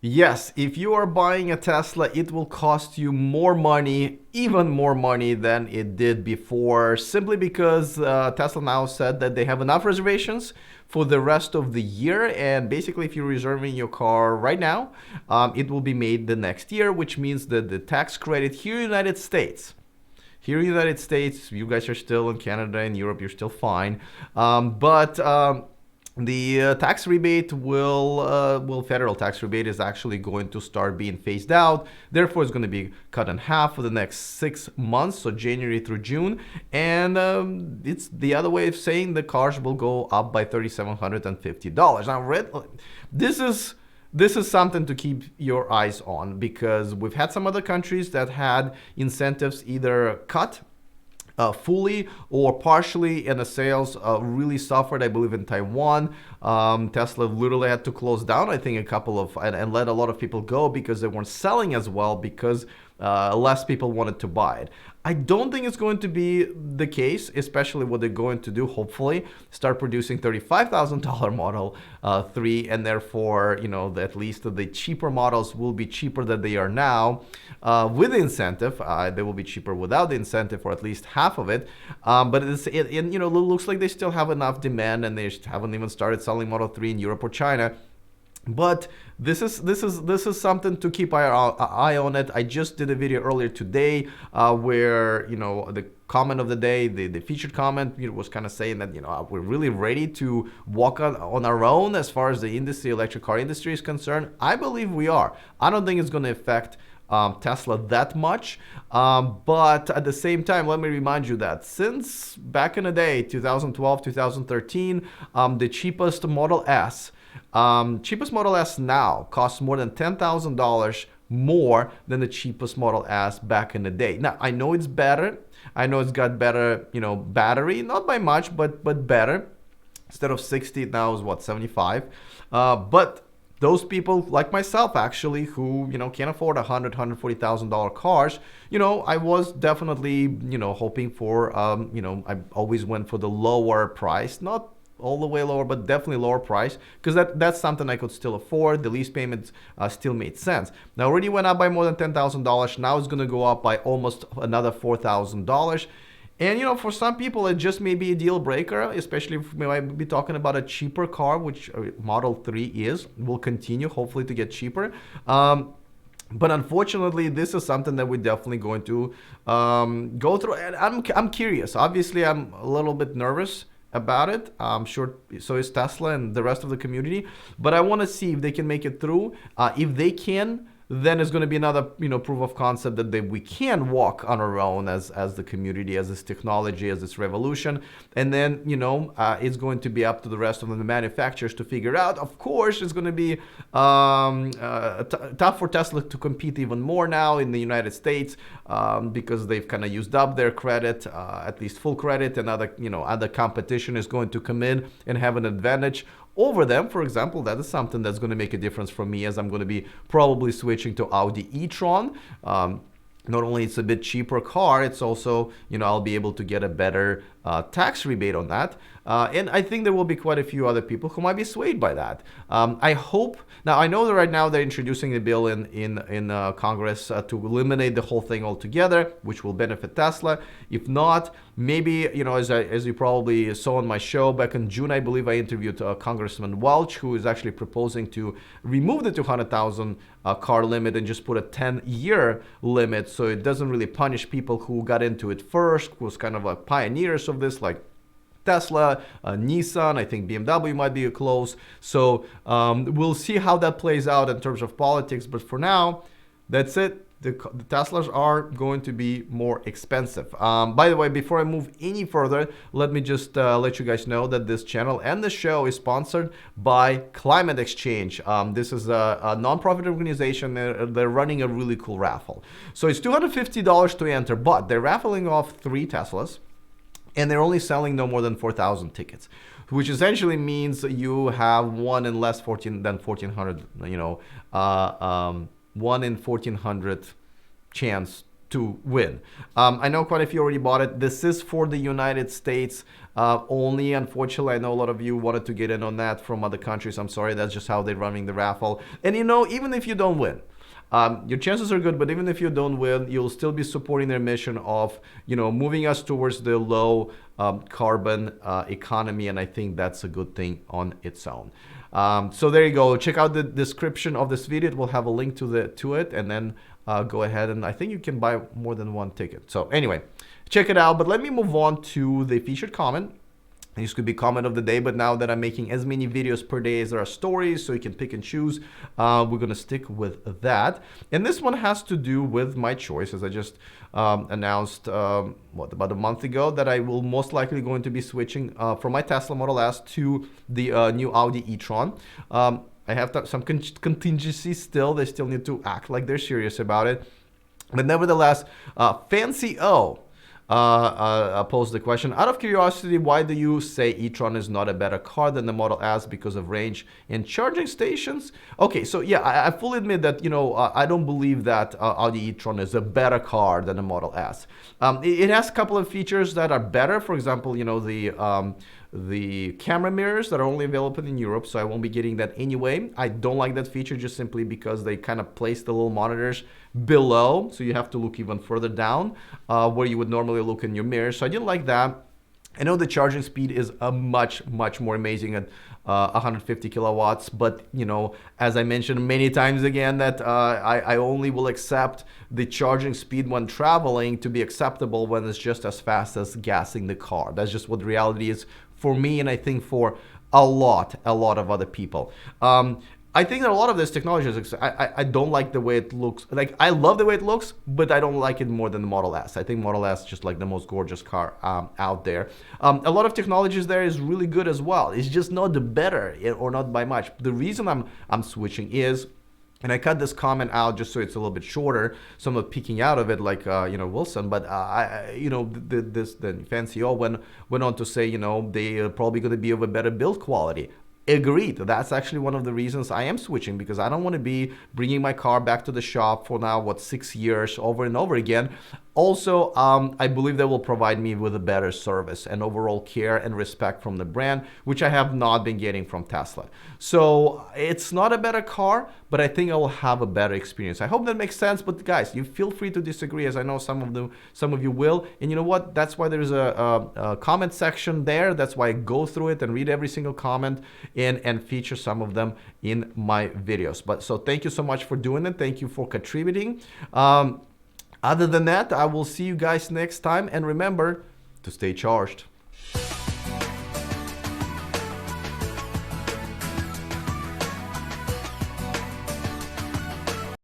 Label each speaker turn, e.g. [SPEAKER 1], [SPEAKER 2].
[SPEAKER 1] Yes, if you are buying a Tesla, it will cost you more money, even more money than it did before, simply because Tesla now said that they have enough reservations for the rest of the year. And basically, if you're reserving your car right now, it will be made the next year, which means that the tax credit here in the United States, you guys are still in Canada and Europe, you're still fine. But the tax rebate federal tax rebate is actually going to start being phased out. Therefore, it's going to be cut in half for the next 6 months, so January through June. And it's the other way of saying the cars will go up by $3,750. Now, this is this is something to keep your eyes on, because we've had some other countries that had incentives either cut fully or partially, and the sales really suffered. I believe in Taiwan, Tesla literally had to close down, I think, a couple of and let a lot of people go because they weren't selling as well, because less people wanted to buy it. I don't think it's going to be the case, especially what they're going to do, hopefully, start producing $35,000 Model 3, and therefore, at least the cheaper models will be cheaper than they are now with the incentive. They will be cheaper without the incentive, or at least half of it. But it looks like they still have enough demand, and they haven't even started selling Model 3 in Europe or China. But this is something to keep eye on it. I just did a video earlier today where the comment of the day, the featured comment, was kind of saying that we're really ready to walk on our own as far as the industry, electric car industry is concerned. I believe we are. I don't think it's going to affect Tesla that much, but at the same time, let me remind you that since back in the day, 2012, 2013, the cheapest Model S now costs more than $10,000 more than the cheapest Model S back in the day. Now, I know it's better. I know it's got better, battery, not by much, but better. Instead of 60, now is what, 75? But those people like myself, actually, who can't afford $140,000 cars, I was definitely hoping for I always went for the lower price, not all the way lower, but definitely lower price, because that's something I could still afford. The lease payments still made sense. Now, already went up by more than $10,000. Now it's going to go up by almost another $4,000. And for some people, it just may be a deal breaker, especially if we might be talking about a cheaper car, which Model 3 will continue hopefully to get cheaper. But unfortunately, this is something that we're definitely going to go through. And I'm curious. Obviously, I'm a little bit nervous about it. I'm sure so is Tesla and the rest of the community. But I want to see if they can make it through. If they can, then it's going to be another proof of concept that we can walk on our own as the community, as this technology, as this revolution. And then it's going to be up to the rest of the manufacturers to figure out. Of course, it's going to be tough for Tesla to compete even more now in the United States, because they've kind of used up their credit, at least full credit, and other competition is going to come in and have an advantage over them. For example, that is something that's going to make a difference for me, as I'm going to be probably switching to Audi e-tron. Not only it's a bit cheaper car, it's also, I'll be able to get a better tax rebate on that. And I think there will be quite a few other people who might be swayed by that. I hope. Now, I know that right now they're introducing a bill in Congress to eliminate the whole thing altogether, which will benefit Tesla. If not, maybe, as you probably saw on my show back in June, I believe I interviewed Congressman Welch, who is actually proposing to remove the 200,000 car limit and just put a 10-year limit, so it doesn't really punish people who got into it first, who was kind of like pioneers of this, like Tesla, Nissan, I think BMW might be close. So we'll see how that plays out in terms of politics. But for now, that's it. The Teslas are going to be more expensive. By the way, before I move any further, let me just let you guys know that this channel and the show is sponsored by Climate Exchange. This is a nonprofit organization. They're running a really cool raffle. So it's $250 to enter, but they're raffling off 3 Teslas. And they're only selling no more than 4,000 tickets, which essentially means you have one in 1,400, 1 in 1,400 chance to win. I know quite a few already bought it. This is for the United States. only. Unfortunately, I know a lot of you wanted to get in on that from other countries. I'm sorry, that's just how they're running the raffle. And you know, even if you don't win, your chances are good, but even if you don't win, you'll still be supporting their mission of, you know, moving us towards the low carbon economy, and I think that's a good thing on its own. So there you go. Check out the description of this video. It will have a link to it, and then go ahead, and I think you can buy more than one ticket. So anyway, check it out. But let me move on to the featured comment. This could be comment of the day, but now that I'm making as many videos per day as there are stories, so you can pick and choose, we're going to stick with that. And this one has to do with my choice, as I just announced, about a month ago, that I will most likely going to be switching from my Tesla Model S to the new Audi e-tron. I have some contingencies still. They still need to act like they're serious about it. But nevertheless, Fancy O posed the question, out of curiosity, why do you say e-tron is not a better car than the Model S because of range and charging stations? Okay, so yeah, I fully admit that, you know, I don't believe that Audi e-tron is a better car than the Model S. It has a couple of features that are better. For example, you know, the camera mirrors that are only available in Europe, so I won't be getting that anyway. I don't like that feature just simply because they kind of place the little monitors below, so you have to look even further down where you would normally look in your mirror. So I didn't like that. I know the charging speed is a much more amazing at 150 kilowatts, but you know, as I mentioned many times again, that I only will accept the charging speed when traveling to be acceptable when it's just as fast as gassing the car. That's just what reality is for me, and I think for a lot of other people. I think that a lot of this technology is, I don't like the way it looks. Like, I love the way it looks, but I don't like it more than the Model S. I think Model S is just like the most gorgeous car out there. A lot of technologies there is really good as well. It's just not the better, or not by much. The reason I'm switching is, and I cut this comment out just so it's a little bit shorter, so I'm not peeking out of it like you know, Wilson. But the Fancy O went on to say, you know, they are probably going to be of a better build quality. Agreed. That's actually one of the reasons I am switching, because I don't want to be bringing my car back to the shop for now, 6 years over and over again. Also, I believe they will provide me with a better service and overall care and respect from the brand, which I have not been getting from Tesla. So it's not a better car, but I think I will have a better experience. I hope that makes sense. But guys, you feel free to disagree, as I know some of you will. And you know what? That's why there's a comment section there. That's why I go through it and read every single comment and feature some of them in my videos. But so thank you so much for doing it. Thank you for contributing. Other than that, I will see you guys next time, and remember to stay charged.